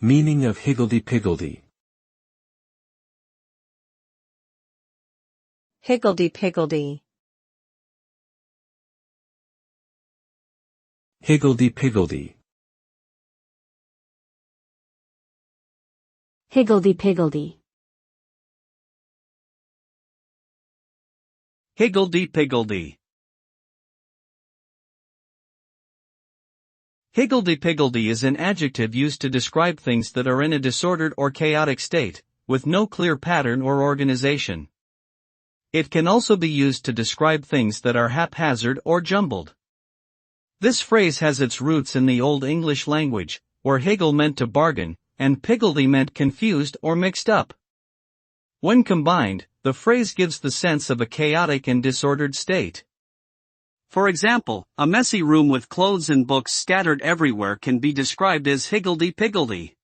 Meaning of higgledy-piggledy. Higgledy-piggledy. Higgledy-piggledy. Higgledy-piggledy. Higgledy-piggledy. Higgledy-piggledy is an adjective used to describe things that are in a disordered or chaotic state, with no clear pattern or organization. It can also be used to describe things that are haphazard or jumbled. This phrase has its roots in the Old English language, where higgle meant to bargain, and piggledy meant confused or mixed up. When combined, the phrase gives the sense of a chaotic and disordered state. For example, a messy room with clothes and books scattered everywhere can be described as higgledy-piggledy.